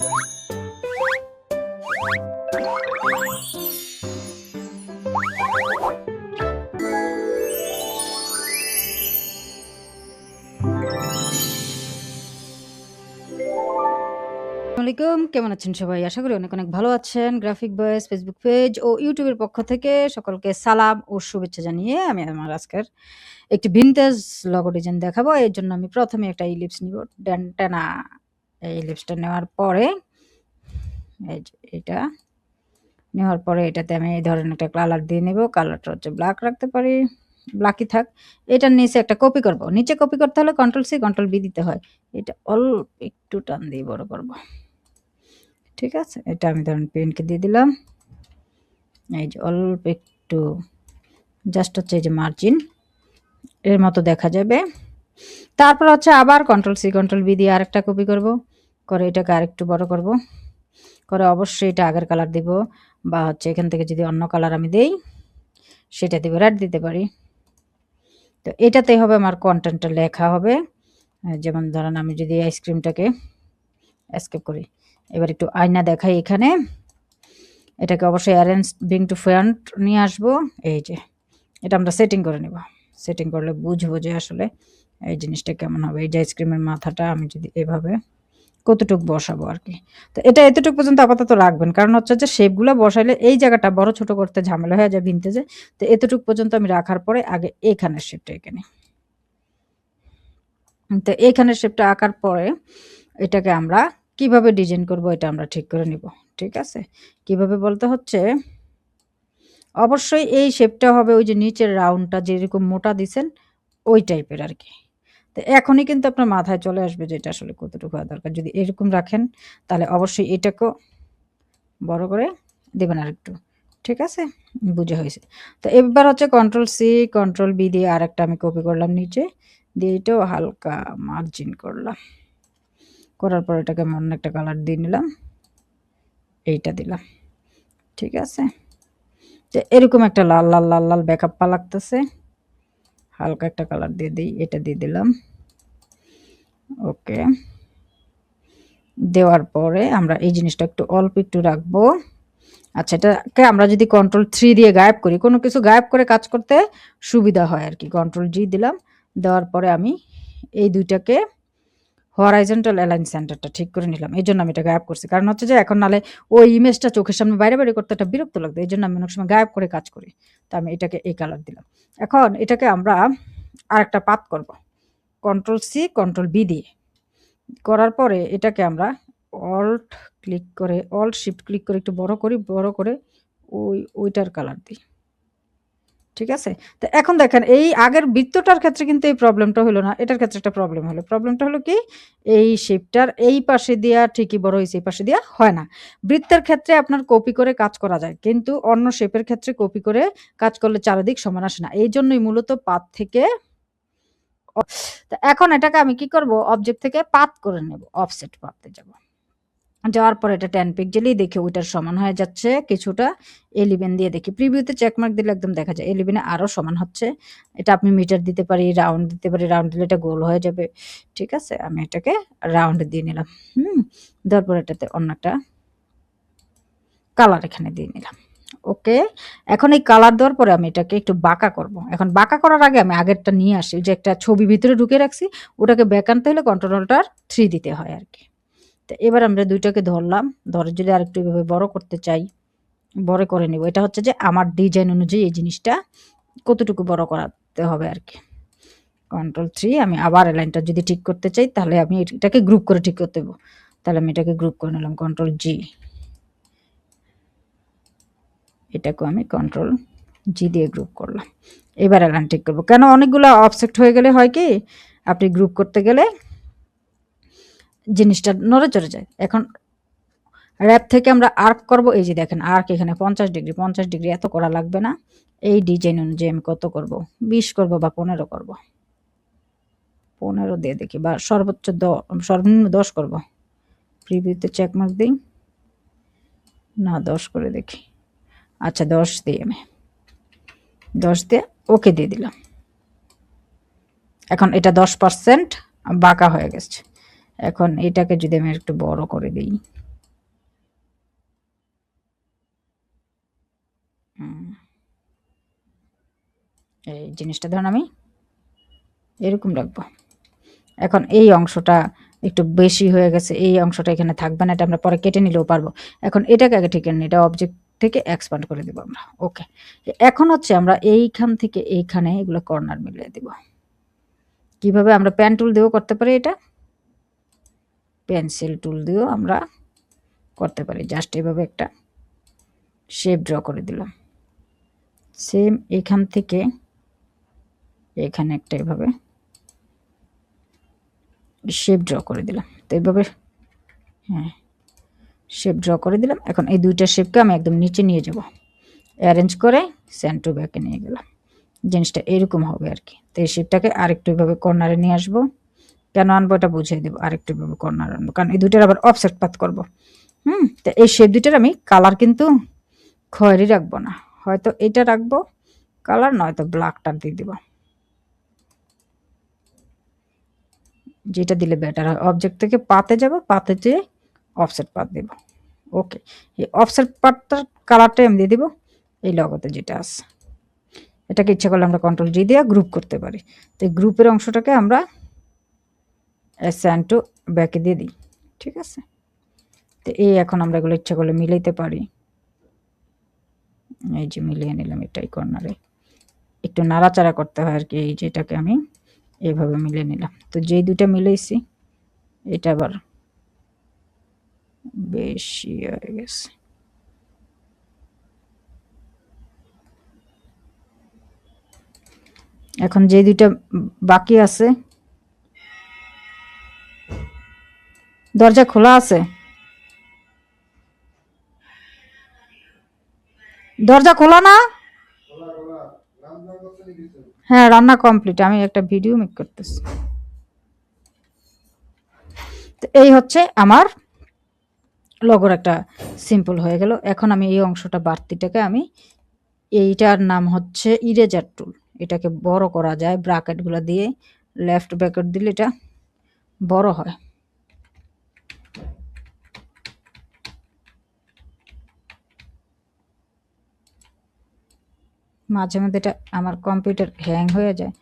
আসসালামাইকুম, কেমন আছেন সবাই? আশা করি অনেক ভালো আছেন। গ্রাফিক বয়েস ফেসবুক পেজ ও ইউটিউবের পক্ষ থেকে সকলকে সালাম ও শুভেচ্ছা জানিয়ে আমি আমার আজকের একটি ভিনটেজ লোগো ডিজাইন দেখাবো। এর জন্য আমি প্রথমে একটা ইলিপস নিব। টানা এই ইলিপসটা নেওয়ার পরে এই যে এটা নেওয়ার পরে এটাতে আমি এই ধরনের একটা কালার দিয়ে নেব। কালারটা হচ্ছে ব্ল্যাক রাখতে পারি, ব্ল্যাকই থাক। এটার নিচে একটা কপি করব। নিচে কপি করতে হলে কন্ট্রোল-সি কন্ট্রোল-ভি দিতে হয়। এটা অল্প একটু টান দিয়ে বড় করব। ঠিক আছে, এটা আমি ধরেন পেনকে দিয়ে দিলাম। এই যে অল্প একটু জাস্ট হচ্ছে এই যে মার্জিন এর মতো দেখা যাবে। তারপর হচ্ছে আবার কন্ট্রোল-সি কন্ট্রোল-ভি দিয়ে আরেকটা কপি করব, করে এটাকে আরেকটু বড় করব, করে অবশ্যই এটা আগের কালার দিব, বা হচ্ছে এখান থেকে যদি অন্য কালার আমি দেই সেটা দিব, রেড দিতে পারি। তো এটাতেই হবে আমার কন্টেন্টটা লেখা হবে। যেমন ধরেন আমি যদি আইসক্রিমটাকে এসকেপ করি, এবার একটু আয়না দেখাই এখানে। এটাকে অবশ্যই অ্যারেঞ্জ বিং টু ফ্রন্ট নিয়ে আসবো। এই যে এটা আমরা সেটিং করে নেব। সেটিং করলে বুঝবো যে আসলে এই জিনিসটা কেমন হবে। এই যে আইসক্রিমের মাথাটা আমি যদি এভাবে কতটুকু বসাবো আর কি। তো এটা এতটুকু পর্যন্ত আপাতত রাখবেন, কারণ হচ্ছে যে শেপগুলো বসাইলে এই জায়গাটা বড় ছোট করতে ঝামেলা হয়ে যায় ভিনটেজে। তো এতটুকু পর্যন্ত আমি রাখার পরে আগে এইখানের শেপটা এখানে, তো এইখানের শেপটা আঁকার পরে এটাকে আমরা কিভাবে ডিজাইন করব এটা আমরা ঠিক করে নিব। ঠিক আছে, কিভাবে বলতে হচ্ছে, অবশ্যই এই শেপটা হবে ওই যে নিচের রাউন্ডটা যেরকম মোটা দিছেন ওই টাইপের আর কি। তো এখনই কিন্তু আপনার মাথায় চলে আসবে যে এটা আসলে কতটুকু হওয়া দরকার। যদি এরকম রাখেন তাহলে অবশ্যই এটাকেও বড় করে দেবেন আরেকটু। ঠিক আছে, বুঝা হয়েছে। তো এবার হচ্ছে কন্ট্রোল-সি কন্ট্রোল-ভি দিয়ে আরেকটা আমি কপি করলাম নিচে, দিয়ে এটাও হালকা মার্জিন করলাম। করার পর এটাকে আমি অন্য একটা কালার দিয়ে নিলাম, এইটা দিলাম। ঠিক আছে, তো এরকম একটা লাল লাল লাল লাল ব্যাকআপ পা লাগতেছে, হালকা একটা কালার দিয়ে দিই, এটা দিয়ে দিলাম। ওকে, দেওয়ার পরে আমরা এই জিনিসটা একটু অল্প একটু রাখবো। আচ্ছা, এটাকে আমরা যদি কন্ট্রোল-3 দিয়ে গায়েব করি, কোনো কিছু গায়েব করে কাজ করতে সুবিধা হয় আর কি। কন্ট্রোল-জি দিলাম, দেওয়ার পরে আমি এই দুইটাকে হরাইজন্টাল অ্যালাইন সেন্টারটা ঠিক করে নিলাম। এই জন্য আমি এটা গায়েব করছি, কারণ হচ্ছে যে এখন নালে ওই ইমেজটা চোখের সামনে বাইরে বাইরে করতে একটা বিরক্ত লাগতো। এই জন্য আমি অনেক সময় গায়েব করে কাজ করি। তো আমি এটাকে এই কালার দিলাম। এখন এটাকে আমরা আরেকটা পাত করব, কন্ট্রোল-সি কন্ট্রোল-ভি দিয়ে। করার পরে এটাকে আমরা অল্ট ক্লিক করে অল্ট শিফট ক্লিক করে একটু বড় করি, বড় করে ওইটার কালার দিই। ঠিক আছে, তো এখন দেখেন এই আগের বৃত্তটার ক্ষেত্রে কিন্তু এই প্রবলেমটা হলো না, এটার ক্ষেত্রে একটা প্রবলেম হলো। প্রবলেমটা হলো কি, এই শেপটার এই পাশে দিয়া ঠিকই বড় হয়েছে, এই পাশে দিয়া হয় না। বৃত্তের ক্ষেত্রে আপনার কপি করে কাজ করা যায়, কিন্তু অন্য শেপের ক্ষেত্রে কপি করে কাজ করলে চারিদিক সমান আসে না। এই জন্যই মূলত পাত থেকে তো এখন এটাকে আমি কি করব, অবজেক্ট থেকে পাত করে নেব, অফসেট পাতে যাব। যাওয়ার পর এটা 10 পিক্সেলই দেখি ওইটার সমান হয়ে যাচ্ছে কিছুটা। 11 দিয়ে দেখি, প্রিভিউতে চেকমার্ক দিলে একদম দেখা যায় 11 এ আরও সমান হচ্ছে। এটা আপনি মিটার দিতে পারি, রাউন্ড দিতে পারি, রাউন্ড দিলে এটা গোল হয়ে যাবে। ঠিক আছে, আমি এটাকে রাউন্ড দিয়ে নিলাম। দেওয়ার পর এটাতে অন্য একটা কালার এখানে দিয়ে নিলাম। ওকে, এখন এই কালার দেওয়ার পরে আমি এটাকে একটু বাঁকা করব। এখন বাঁকা করার আগে আমি আগেরটা নিয়ে আসি, যে একটা ছবি ভিতরে ঢুকে রাখছি, ওটাকে ব্যাক আনতে হলে কন্ট্রোল-3 দিতে হয় আর কি। তো এবার আমরা দুইটাকে ধরলাম, ধরে যদি আরেকটু এভাবে বড় করতে চাই, বড় করে নেব। এটা হচ্ছে যে আমার ডিজাইন অনুযায়ী এই জিনিসটা কতটুকু বড় করাতে হবে আর কি। কন্ট্রোল-3, আমি আবার এই লাইনটা যদি ঠিক করতে চাই তাহলে আমি এটাকে গ্রুপ করে ঠিক করতে দেবো। তাহলে আমি এটাকে গ্রুপ করে নিলাম, কন্ট্রোল-জি। এটাকেও আমি কন্ট্রোল-জি দিয়ে গ্রুপ করলাম। এবার লাইন ঠিক করবো, কেন অনেকগুলো অফসেট হয়ে গেলে হয় কি, আপনি গ্রুপ করতে গেলে জিনিসটা নড়ে চড়ে যায়। এখন র‍্যাপ থেকে আমরা আর্ক করব। এই যে দেখেন আর্ক এখানে 50 ডিগ্রি, 50 ডিগ্রি এত করা লাগবে না। এই ডিজাইন অনুযায়ী আমি কত করব, 20 করব বা 15 করব। 15 দিয়ে দেখি, বা সর্বোচ্চ সর্বনিম্ন 10 করব। প্রিভিউতে চেকমার্ক দিই, না 10 করে দেখি। আচ্ছা 10 দিই, আমি 10 দিয়ে ওকে দিয়ে দিলাম। এখন এটা 10% বাঁকা হয়ে গেছে। এখন এটাকে যদি আমি একটু বড় করে দিই, এই জিনিসটা ধরুন আমি এরকম রাখবো। এখন এই অংশটা একটু বেশি হয়ে গেছে, এই অংশটা এখানে থাকবে না, এটা আমরা পরে কেটে নিলেও পারবো। এখন এটাকে আগে ঠিক এটা অবজেক্ট থেকে এক্সপান্ড করে দেবো আমরা। ওকে, এখন হচ্ছে আমরা এইখান থেকে এইখানে এগুলো কর্নার মিলিয়ে দেব। কিভাবে? আমরা পেন টুল দিয়েও করতে পারি, এটা পেন্সিল টুল দিয়েও আমরা করতে পারি। জাস্ট এভাবে একটা শেপ ড্র করে দিলাম। সেম এখান থেকে এখানে একটা এভাবে শেপ ড্র করে দিলাম। তো এইভাবে হ্যাঁ শেপ ড্র করে দিলাম। এখন এই দুইটা শেপকে আমি একদম নিচে নিয়ে যাব, অ্যারেঞ্জ করে সেন্টার টু ব্যাকে নিয়ে গেলাম। জিনিসটা এরকম হবে আর কি। তো এই শেপটাকে আরেকটু এভাবে কর্নারে নিয়ে আসবো। কেন আনবো এটা বুঝিয়ে দেবো। আরেকটু এভাবে কর্নার আনবো, কারণ এই দুইটার আবার অফসেট পাত করবো। তো এই শেপ দুইটার আমি কালার কিন্তু খয়েরি রাখবো না, হয়তো এটা রাখবো কালার, নয়তো ব্ল্যাকটা দিয়ে দিব, যেটা দিলে বেটার হয়। অবজেক্ট থেকে পাতে যাব, পাতে যেয়ে অফসেট পাত দেব। ওকে, এই অফসেট পাতটার কালারটা আমি দিয়ে দিব এই লগোতে যেটা আছে। এটাকে ইচ্ছা করলে আমরা কন্ট্রোল জি দিয়ে গ্রুপ করতে পারি। তো এই গ্রুপের অংশটাকে আমরা অ্যাসাইন টু ব্যাকে দিয়ে দিই। ঠিক আছে, তো এই এখন আমরা এগুলো ইচ্ছা করলে মিলাইতে পারি। এই যে মিলিয়ে নিলাম, এটাই কর্নারে একটু নাড়াচাড়া করতে হয় আর কি। এই যেটাকে আমি এইভাবে মিলিয়ে নিলাম। তো যেই দুইটা মিলাইছি এটা আবার বেশি হয়ে গেছে। এখন যে দুইটা বাকি আছে, দরজা খোলা আছে, দরজা খোলা না? হ্যাঁ রান্না কমপ্লিট, আমি একটা ভিডিও মেক করতেছি। তো এই হচ্ছে আমার লগোর একটা সিম্পল হয়ে গেল। এখন আমি এই অংশটা বাড়তিটাকে আমি, এইটার নাম হচ্ছে ইরেজার টুল, এটাকে বড় করা যায় ব্র্যাকেটগুলো দিয়ে। লেফট ব্র্যাকেট দিলে এটা বড় হয়। মাঝে মধ্যে এটা আমার কম্পিউটার হ্যাং হয়ে যায়।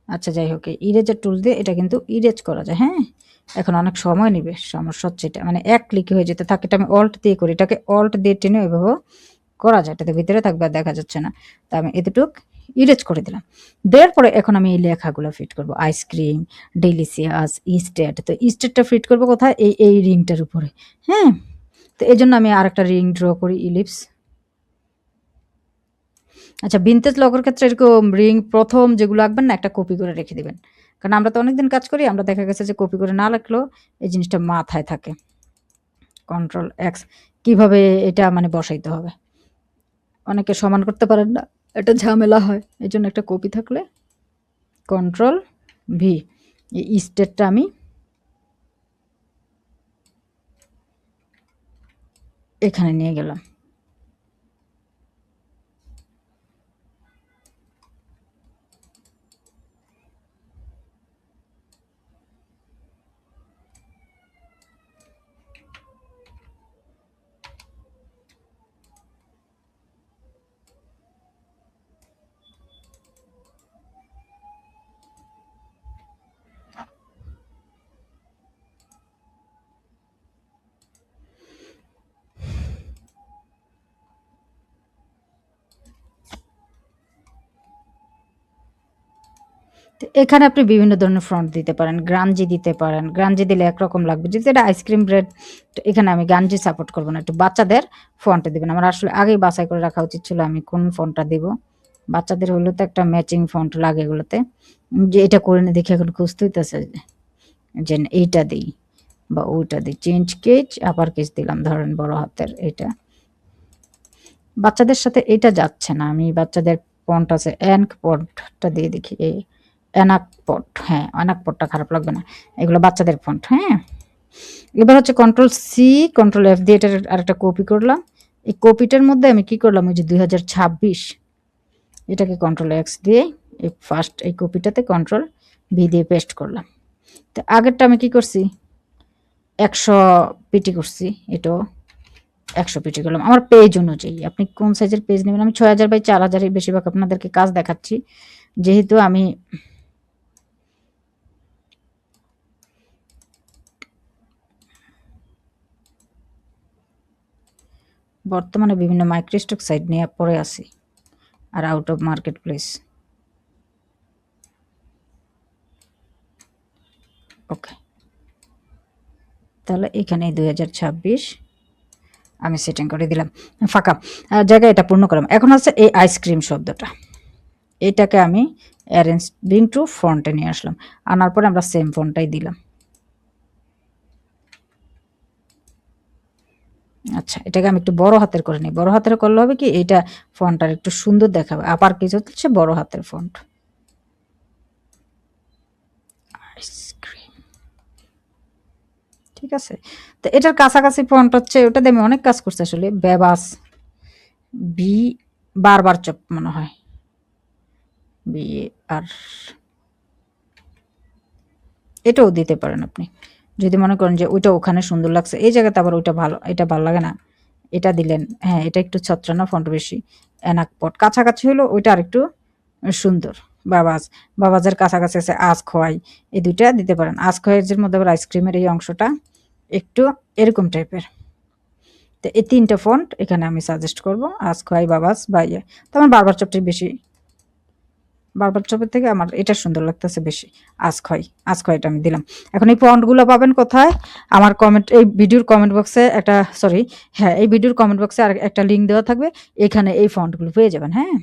আচ্ছা যাই হোক, ইরেজার টুল দিয়ে এটা কিন্তু ইরেজ করা যায়। হ্যাঁ, এখন অনেক সময় নেবে, সমস্যা হচ্ছে এটা মানে এক ক্লিকে হয়ে যেতে থাকে। এটা আমি অল্ট দিয়ে করি, এটাকে অল্ট দিয়ে টেনে ওইভাবে করা যায়, এটাতে ভিতরে থাকবে আর দেখা যাচ্ছে না। তা আমি এতটুক ইরেজ করে দিলাম। দেওয়ার পরে এখন আমি এই লেখাগুলো ফিট করব। Ice cream, delicious, estate. তো ইস্টেটটা ফিট করবো কোথায়? এই রিংটার উপরে। হ্যাঁ, তো এই জন্য আমি আরেকটা রিং ড্র করি, ইলিপস। আচ্ছা, ভিনটেজ লগোর ক্ষেত্রে এরকম রিং প্রথম যেগুলো আঁকবেন না, একটা কপি করে রেখে দিবেন। কারণ আমরা তো অনেকদিন কাজ করি, আমরা দেখা গেছে যে কপি করে না রাখলেও এই জিনিসটা মাথায় থাকে। কন্ট্রোল এক্স, কিভাবে এটা মানে বসাইতে হবে। অনেকে সমান করতে পারেন না, এটা ঝামেলা হয়। এই জন্য একটা কপি থাকলে কন্ট্রোল ভি, এই স্টেটটা আমি এখানে নিয়ে গেলাম। তো এখানে আপনি বিভিন্ন ধরনের ফ্রন্ট দিতে পারেন, গ্রাঞ্জি দিতে পারেন। গ্রাঞ্জি দিলে একরকম লাগবে, যেহেতু এটা আইসক্রিম ব্রেড। তো এখানে আমি গাঞ্জি সাপোর্ট করবো না, একটু বাচ্চাদের ফন্টে দেবেন। আমার আসলে আগেই বাছাই করে রাখা উচিত ছিল আমি কোন ফন্টটা দিব। বাচ্চাদের হইলে তো একটা ম্যাচিং ফন্ট লাগে এগুলোতে। যে এটা করে নিয়ে দেখি এখন খুঁজতে হইতেছে যে এইটা দিই বা ওইটা দিই। চেঞ্জ কেজ, আপার কেজ দিলাম ধরেন বড় হাতের। এটা বাচ্চাদের সাথে এটা যাচ্ছে না, আমি বাচ্চাদের ফন্ট আছে অ্যানক পটটা দিয়ে দেখি। এই অ্যানাক পট, হ্যাঁ অ্যানাক পটটা খারাপ লাগবে না, এগুলো বাচ্চাদের ফন্ট। হ্যাঁ, এবার হচ্ছে কন্ট্রোল সি কন্ট্রোল এফ দিয়ে এটার আরেকটা কপি করলাম। এই কপিটার মধ্যে আমি কি করলাম, ওই যে 2026 এটাকে কন্ট্রোল এক্স দিয়ে এই ফার্স্ট এই কপিটাতে কন্ট্রোল ভি দিয়ে পেস্ট করলাম। তো আগেরটা আমি কি করছি, 100 পিটি করছি, এটাও 100 পিটি করলাম আমার পেজ অনুযায়ী। আপনি কোন সাইজের পেজ নেবেন, আমি 6000 বাই 4000 এর বেশিরভাগ আপনাদেরকে কাজ দেখাচ্ছি, যেহেতু আমি বর্তমানে বিভিন্ন মাইক্রোস্টক সাইট নিয়ে পড়ে আছি আর আউট অফ মার্কেট প্লেস। ওকে, তাহলে এখানে 2026 আমি সেটিং করে দিলাম, ফাঁকা জায়গায় এটা পূর্ণ করলাম। এখন হচ্ছে এই আইসক্রিম শব্দটা, এটাকে আমি অ্যারেঞ্জিং টু ফন্টে নিয়ে আসলাম, আনার পরে আমরা সেম ফন্টটাই দিলাম। আচ্ছা, এটাকে আমি একটু বড় হাতের করে নিই। বড় হাতের করলে হবে কি, এটা ফন্টটা একটু সুন্দর দেখাবে। আপার কেস হচ্ছে বড় হাতের ফন্ট। আইসক্রিম, ঠিক আছে। তো এটার কাছাকাছি ফন্ট হচ্ছে, ওটা দিয়ে আমি অনেক কাজ করছি আসলে, বেবাস বি, বারবার চপ মনে হয়, বি আর এটাও দিতে পারেন আপনি যদি মনে করেন যে ওইটা ওখানে সুন্দর লাগছে, এই জায়গাতে আবার ওইটা ভালো, এটা ভালো লাগে না, এটা দিলেন। হ্যাঁ, এটা একটু ছত্রানা ফন্ট বেশি, এনাকপট কাছাকাছি হলো ওইটা আরেকটু সুন্দর। বাবাজ, বাবাজের কাছাকাছি আছে আজ খোয়াই, এই দুইটা দিতে পারেন। আজ খোয়াইয়ের মধ্যে আবার আইসক্রিমের এই অংশটা একটু এরকম টাইপের। তো এই 3টা ফন্ট এখানে আমি সাজেস্ট করব, আজ খোয়াই, বাবাজ বা ইয়ে। তো আমার বারবার চপটি বেশি, বারবার চপের থেকে আমার এটা সুন্দর লাগতেছে বেশি, আজ খয় এটা আমি দিলাম। এখন এই ফন্টগুলো পাবেন কোথায়, আমার কমেন্ট, এই ভিডিওর কমেন্ট বক্সে একটা, সরি হ্যাঁ, এই ভিডিওর কমেন্ট বক্সে আর একটা লিঙ্ক দেওয়া থাকবে, এখানে এই ফন্টগুলো পেয়ে যাবেন। হ্যাঁ,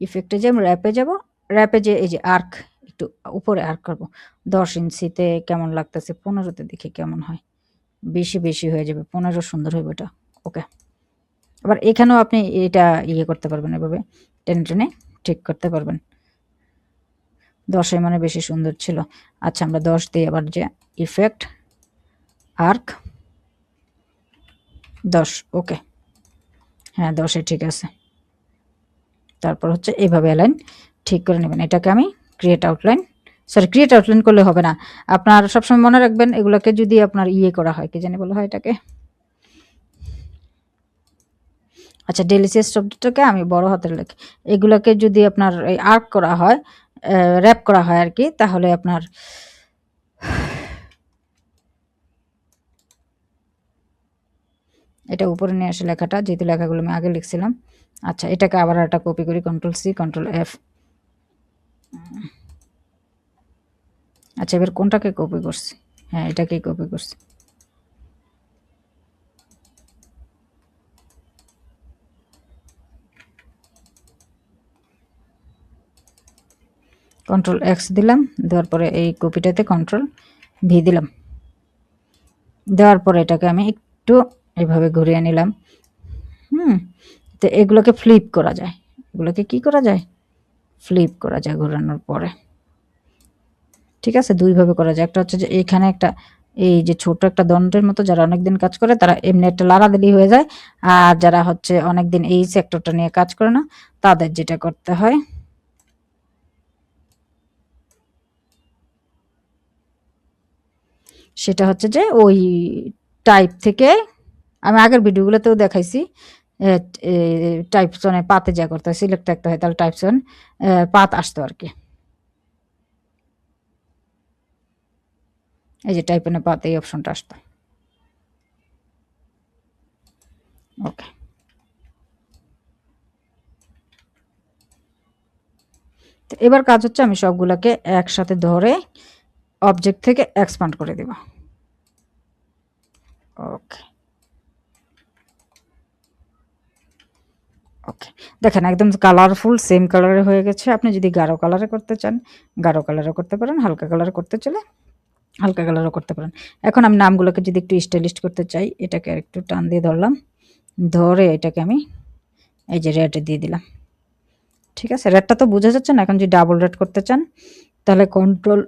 ইফেক্টে যে আমি র্যাপে যাব, র্যাপে যে এই যে আর্ক, একটু উপরে আর্ক করবো। 10 ইঞ্চিতে কেমন লাগতেছে, 15তে দেখি কেমন হয়, বেশি বেশি হয়ে যাবে, 15 সুন্দর হবে এটা। ওকে, আবার এখানেও আপনি এটা ইয়ে করতে পারবেন, এভাবে টেনে টেনে ঠিক করতে পারবেন। 10 মানে বেশি সুন্দর ছিল। আচ্ছা, আমরা 10 দিই, আবার যে ইফেক্ট আর্ক 10। ওকে, হ্যাঁ 10 ঠিক আছে। তারপর হচ্ছে এইভাবে অ্যালাইন ঠিক করে নেবেন। এটাকে আমি create outline, sorry create outline করলে হবে না, আপনার সবসময় মনে রাখবেন এগুলোকে যদি আপনার ইয়ে করা হয়, কি জানি বলা হয় এটাকে, আচ্ছা ডেলিসিয়াস শব্দটাকে আমি বড় হাতের লিখি। এগুলোকে যদি আপনার এই আর্ক করা হয়, র্যাপ করা হয় আর কি, তাহলে আপনার এটা উপরে নিয়ে আসে লেখাটা, যেহেতু লেখাগুলো আমি আগে লিখছিলাম। আচ্ছা, এটাকে আবার একটা কপি করি, কন্ট্রোল সি কন্ট্রোল এফ। আচ্ছা, এবার কোনটাকে কপি করছি, হ্যাঁ এটাকেই কপি করছি। কন্ট্রোল এক্স দিলাম, দেওয়ার পরে এই কপিটাতে কন্ট্রোল ভি দিলাম, দেওয়ার পরে এটাকে আমি একটু এইভাবে ঘুরিয়ে নিলাম। তো এগুলোকে ফ্লিপ করা যায়, এগুলোকে কি করা যায়, ফ্লিপ করা যায় ঘোরানোর পরে। ঠিক আছে, দুইভাবে করা যায়। একটা হচ্ছে যে এখানে একটা এই যে ছোট একটা দণ্ডের মতো, যারা অনেকদিন কাজ করে তারা এমনি একটা লাড়া দিলেই হয়ে যায়, আর যারা হচ্ছে অনেকদিন এই সেক্টরটা নিয়ে কাজ করে না, তাদের যেটা করতে হয়, সেটা হচ্ছে যে ওই টাইপ থেকে, আমি আগের ভিডিওগুলোতেও দেখাইছি, টাইপসনে পাতে যা করতে হয়, সিলেক্ট রাখতে হয়, তাহলে টাইপসন পাত আসতো আর কি। এই যে টাইপনে পাত, এই অপশনটা আসতো। ওকে, তো এবার কাজ হচ্ছে আমি সবগুলোকে একসাথে ধরে অবজেক্ট থেকে এক্সপান্ড করে দেব। ওকে, ওকে, দেখেন একদম কালারফুল সেম কালারে হয়ে গেছে। আপনি যদি গাঢ় কালারে করতে চান গাঢ় কালারও করতে পারেন, হালকা কালার করতে চলে হালকা কালারও করতে পারেন। এখন আমি নামগুলোকে যদি একটু স্টাইলিশ করতে চাই, এটাকে একটু টান দিয়ে ধরলাম, ধরে এটাকে আমি এই যে রেড দিয়ে দিলাম। ঠিক আছে, রেডটা তো বোঝা যাচ্ছে না। এখন যদি ডাবল রেড করতে চান, তাহলে কন্ট্রোল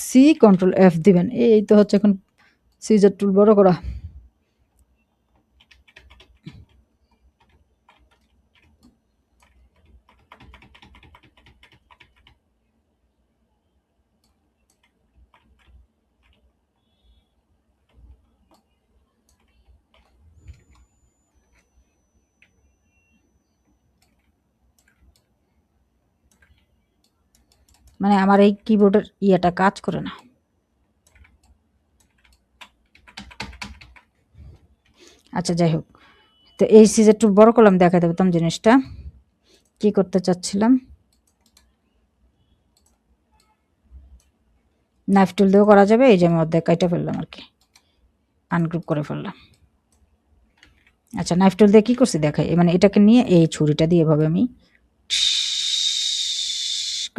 সি কন্ট্রোল এফ দিবেন। এই তো হচ্ছে এখন সিজার টুল বড় করা। মানে আমার এই কিবোর্ডের ইয়েটা কাজ করে না। আচ্ছা যাই হোক, তো এই সিজ একটু বড় করলাম দেখা দেবো তম জিনিসটা কি করতে চাচ্ছিলাম। নাইফ টুল দিয়েও করা যাবে, এই যে আমি অর্ধেক কাইটা ফেললাম আর কি, আনগ্রুপ করে ফেললাম। আচ্ছা নাইফ টুল দিয়ে কী করছি দেখাই, মানে এটাকে নিয়ে এই ছুরিটা দিয়ে এভাবে আমি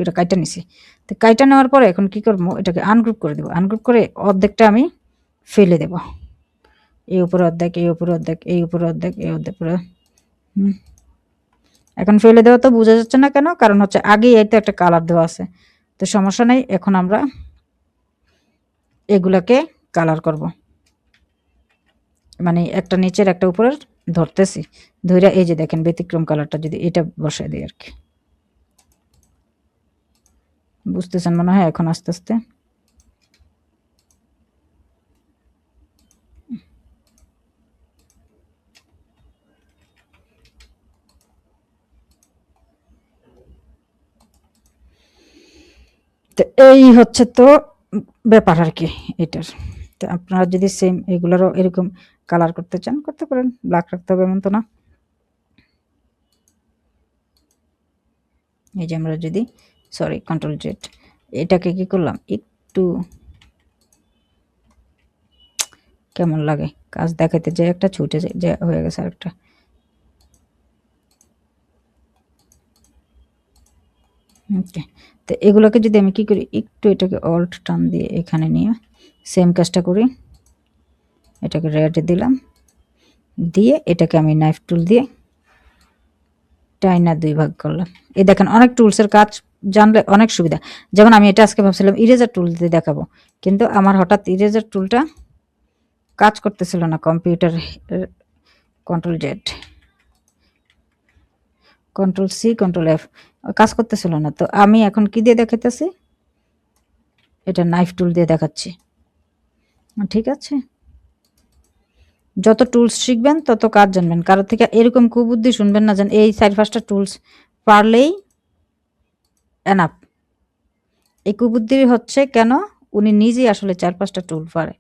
এটা কাইটা নিছি। তো কাইটা নেওয়ার পরে এখন কি করবো, এটাকে আনগ্রুপ করে দেবো। আনগ্রুপ করে অর্ধেকটা আমি ফেলে দেব, এই উপরে অর্ধেক, এই উপরে অর্ধেক, এই উপরে অর্ধেক, এই অর্ধেক পুরো। এখন ফেলে দেওয়া তো বোঝা যাচ্ছে না কেন, কারণ হচ্ছে আগেই এই তো একটা কালার দেওয়া আছে, তো সমস্যা নেই। এখন আমরা এগুলাকে কালার করব, মানে একটা নিচের একটা উপরের ধরতেছি, ধরে এই যে দেখেন ব্যতিক্রম কালারটা যদি এটা বসায় দিই আর কি, বুঝতেছেন মনে হয় এখন আস্তে আস্তে। তো এই হচ্ছে তো ব্যাপার আর কি এটার। তো আপনারা যদি সেম এগুলোরও এরকম কালার করতে চান করতে পারেন, ব্ল্যাক রাখতে হবে এমন তো না। এই যে আমরা যদি সরি কন্ট্রোল জেড, এটাকে কি করলাম একটু কেমন লাগে কাজ দেখাতে, যে একটা ছুটে যে হয়ে গেছে আরেকটা। ওকে, তো এগুলোকে যদি আমি কি করি, একটু এটাকে অল্ট টান দিয়ে এখানে নিয়ে সেম কাজটা করি। এটাকে রেডে দিলাম, দিয়ে এটাকে আমি নাইফ টুল দিয়ে টাইনা দুই ভাগ করলাম। এই দেখেন অনেক টুলসের কাজ জানলে অনেক সুবিধা। যেমন আমি এটা আজকে ভাবছিলাম ইরেজার টুল দিয়ে দেখাবো, কিন্তু আমার হঠাৎ ইরেজার টুলটা কাজ করতেছিল না computer. Control Z, control C, control F, কাজ করতেছিল না। তো আমি এখন কি দিয়ে দেখাইতেছি, এটা নাইফ টুল দিয়ে দেখাচ্ছি। ঠিক আছে, যত টুলস শিখবেন তত কাজ জানবেন। কারোর থেকে এরকম কুবুদ্ধি শুনবেন না যেন এই 4-5টা টুলস পারলেই এনাফ। এই কুবুদ্ধি হচ্ছে কেন, উনি নিজেই আসলে 4-5টা টুল পারে,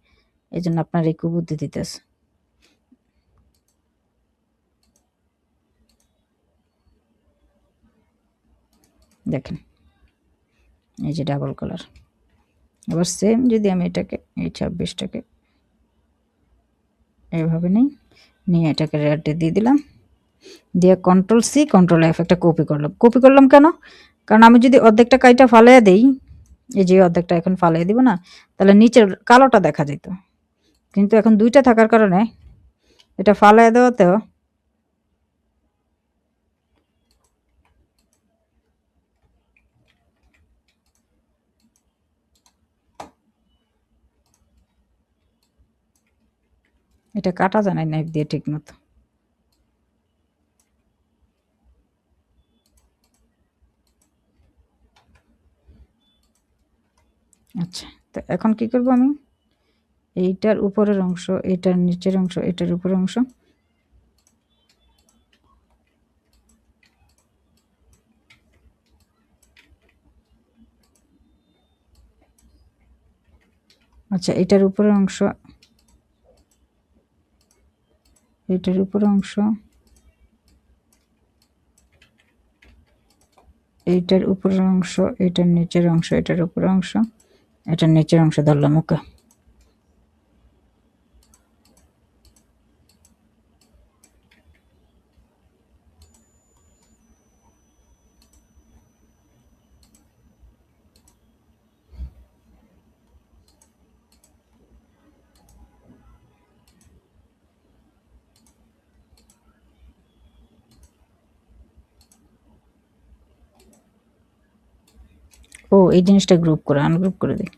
এই জন্য আপনার এই কুবুদ্ধি দিতেছে। দেখেন এই যে ডাবল কালার। আবার সেম যদি আমি এটাকে এই 26টাকে এইভাবে নিই, নিয়ে এটাকে রেডে দিয়ে দিলাম, দিয়ে কন্ট্রোল সি, কন্ট্রোল এফ একটা কপি করলাম। কপি করলাম কেন, কারণ আমি যদি অর্ধেকটা কাইটা ফালাইয়া দিই, এই যে অর্ধেকটা এখন ফালাই দিব না, তাহলে নিচের কালোটা দেখা যেত। কিন্তু এখন দুইটা থাকার কারণে এটা ফালাই দেওয়াতেও এটা কাটা যায় না নাইফ দিয়ে ঠিক মতো। আচ্ছা, তো এখন কি করব, আমি এইটার উপরের অংশ, এটার নিচের অংশ, এটার উপরের অংশ আচ্ছা এটার উপরের অংশ, এটার উপরের অংশ, এইটার উপরের অংশ, এটার নিচের অংশ, এটার উপরের অংশ, এটার নিচের অংশ ধরলাম। ওকে, ও এই জিনিসটা গ্রুপ করে আনগ্রুপ করে দিই।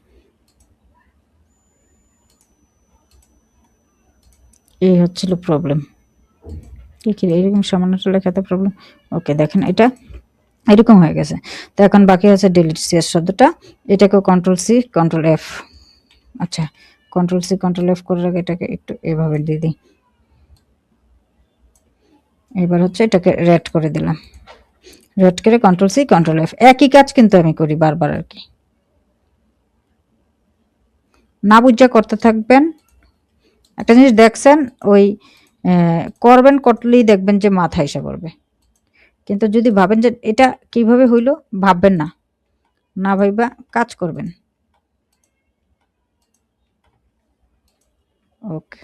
এই হচ্ছিল প্রবলেম, কি এরকম সামান্যটা লেখাতে প্রবলেম। ওকে দেখেন এটা এরকম হয়ে গেছে। তো এখন বাকি হচ্ছে ডিলিট সিএস শব্দটা, এটাকেও কন্ট্রোল সি, কন্ট্রোল এফ। আচ্ছা কন্ট্রোল সি, কন্ট্রোল এফ করে রাখে, এটাকে একটু এভাবে দিয়ে দিই। এবার হচ্ছে এটাকে রেড করে দিলাম, রেড করে কন্ট্রোল সি কন্ট্রোল এফ, একই কাজ কিন্তু আমি করি বারবার আর কি। না বুঝা করতে থাকবেন। একটা জিনিস দেখছেন, ওই করবেন করলেই দেখবেন যে মাথা এসে পড়বে। কিন্তু যদি ভাবেন যে এটা কিভাবে হইল, ভাববেন না, না ভাইবা কাজ করবেন। ওকে,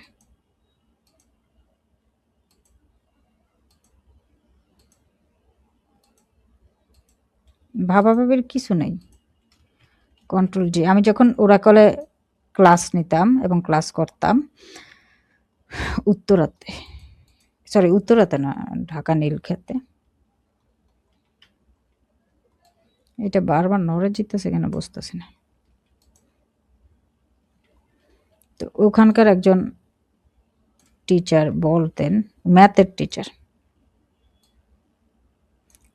ভাবাভাবির কিছু নেই। কন্ট্রোল জি। আমি যখন ওরাকলে ক্লাস নিতাম এবং ক্লাস করতাম উত্তরাতে, সরি উত্তরাতে না, ঢাকা নীলক্ষেতে। এটা বারবার নড়ে জিতেছে কেন বুঝতেছি না। তো ওখানকার একজন টিচার বলতেন, ম্যাথের টিচার,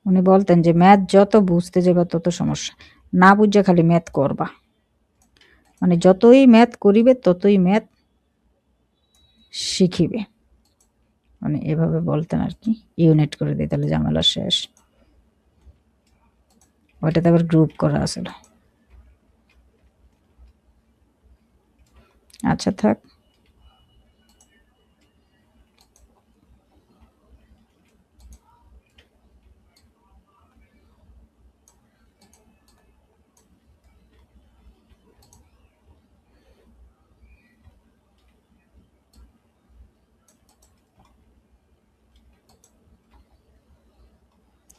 উনি বলতেন যে ম্যাথ যত বুঝতে যাবে তত সমস্যা, না বুঝে খালি ম্যাথ করবা, মানে যতই ম্যাথ করিবে ততই ম্যাথ শিখিবে, মানে এভাবে বলতেন আর কি। ইউনিট করে দিই তাহলে ঝামেলা শেষ। ওইটাতে আবার গ্রুপ করা আছিল। আচ্ছা থাক।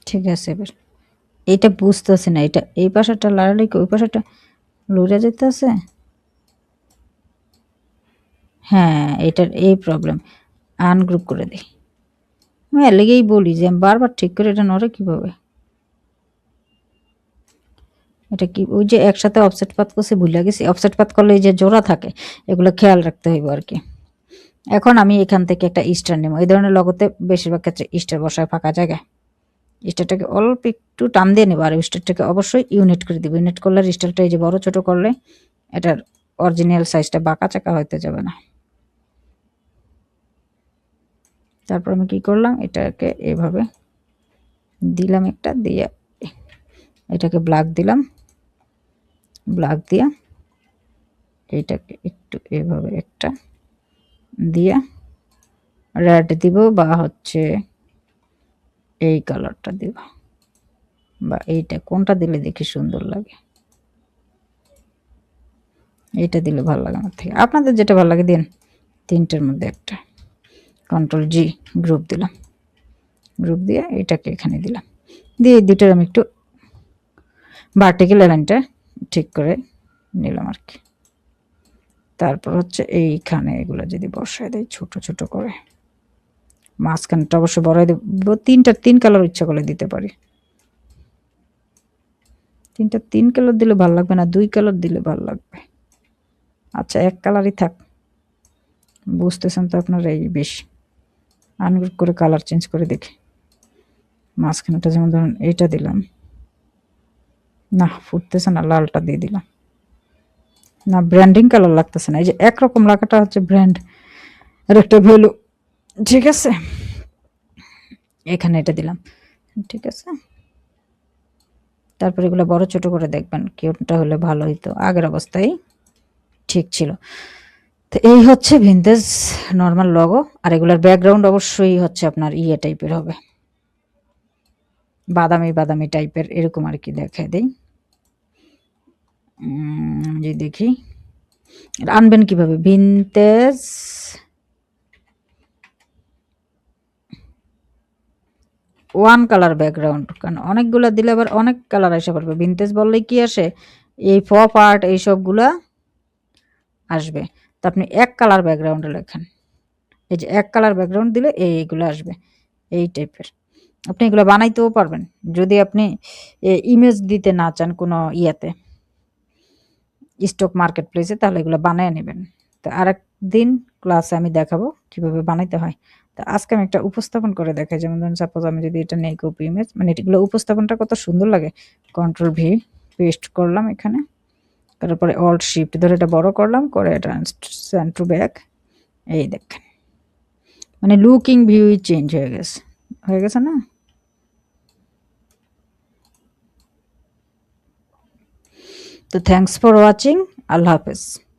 ঠিক আছে, এবার এইটা বুঝতেছি না, এটা এই পাশাটা লাড়ালে কি ওই পাশাটা লড়ে যেতেছে। হ্যাঁ, এটার এই প্রবলেম। আনগ্রুপ করে দিই। আমি এর লেগেই বলি যে আমি বারবার ঠিক করে এটা নড়ে কিভাবে। এটা কি ওই যে একসাথে অফসেট পাত করছি, ভুলে গেছি। অফসেট পাত করলে এই যে জোড়া থাকে, এগুলো খেয়াল রাখতে হইব আর কি। এখন আমি এখান থেকে একটা স্টার নেব। এই ধরনের লগতে বেশিরভাগ ক্ষেত্রে স্টার বসায় ফাঁকা জায়গায়। স্টারটাকে অল্প একটু টান দিয়ে নেবো, আর স্টারটাকে অবশ্যই ইউনিট করে দিব। ইউনিট করলে স্টারটা এই যে বড় ছোট করলে এটার অরিজিনাল সাইজটা বাঁকা চাকা হইতে যাবে না। তারপর আমি কি করলাম, এটাকে এভাবে দিলাম একটা দিয়ে, এটাকে ব্ল্যাক দিলাম, ব্ল্যাক দিয়া এটাকে একটু এভাবে একটা দিয়া রেড দিব, বা হচ্ছে এই কালারটা দিব, বা এইটা কোনটা দিলে দেখি সুন্দর লাগে। এইটা দিলে ভালো লাগে আমার থেকে, আপনাদের যেটা ভালো লাগে দিন। তিনটের মধ্যে একটা। কন্ট্রোল জি, গ্রুপ দিলাম। গ্রুপ দিয়ে এটাকে এখানে দিলাম, দিয়ে এই দুটোর আমি একটু ভার্টিক্যাল লাইনটা ঠিক করে নিলাম আর কি। তারপর হচ্ছে এইখানে এগুলো যদি বসায় দেয় ছোট ছোট করে, মাঝখানটা অবশ্য বড়াই দেব। তিন কালার ইচ্ছা করলে দিতে পারি। তিন কালার দিলে ভালো লাগবে না, 2 কালার দিলে ভালো লাগবে। আচ্ছা, 1 কালারই থাক। বুঝতেছেন তো আপনারা, এই বেশি আনগ্রুপ করে কালার চেঞ্জ করে দেখি। মাঝখানটা যেমন ধরুন এইটা দিলাম, না ফুটতেছে না, লালটা দিয়ে দিলাম। না, ব্র্যান্ডিং কালার লাগতেছে না। এই যে একরকম লাগাটা হচ্ছে ব্র্যান্ড আর একটা ভ্যালু। ঠিক আছে, এখানে এটা দিলাম। ঠিক আছে, তারপর এগুলো বড় ছোট করে দেখবেন কোনটা হলে ভালো হইতো। আগের অবস্থায় ঠিক ছিল। তো এই হচ্ছে ভিনটেজ নর্মাল লগো। আর এগুলোর ব্যাকগ্রাউন্ড অবশ্যই হচ্ছে আপনার ইয়ে টাইপের হবে, বাদামি বাদামি টাইপের, এরকম আর কি। দেখাই দেই, যে দেখি আনবেন কিভাবে। ভিনটেজ ওয়ান কালার ব্যাকগ্রাউন্ড, কারণ অনেকগুলো দিলে আবার অনেক কালার এসে পড়বে। ভিনটেজ বললেই কি আসে, এই পপ আর্ট এইসবগুলা আসবে। তো আপনি এক কালার ব্যাকগ্রাউন্ডে লেখেন, এই যে এক কালার ব্যাকগ্রাউন্ড দিলে এইগুলো আসবে এই টাইপের। আপনি এগুলো বানাইতেও পারবেন যদি আপনি ইমেজ দিতে না চান কোনো ইয়াতে, স্টক মার্কেট প্লেসে, তাহলে এগুলো বানিয়ে নেবেন। তো আরেক দিন ক্লাসে আমি দেখাবো কিভাবে বানাইতে হয়। তো আজকে আমি একটা উপস্থাপন করে দেখাই। যেমন ধরুন সাপোজ আমি যদি এটা নেই কপি ইমেজ, মানে এগুলো উপস্থাপনটা কত সুন্দর লাগে। কন্ট্রোল ভি পেস্ট করলাম এখানে, তারপরে অল্ট শিফট ধরে এটা বড় করলাম, করে এটা সেন্ড টু ব্যাক। এই দেখেন, মানে লুকিং ভিউই চেঞ্জ হয়ে গেছে, হয়ে গেছে না। তো থ্যাংকস ফর ওয়াচিং। আল্লাহ হাফেজ।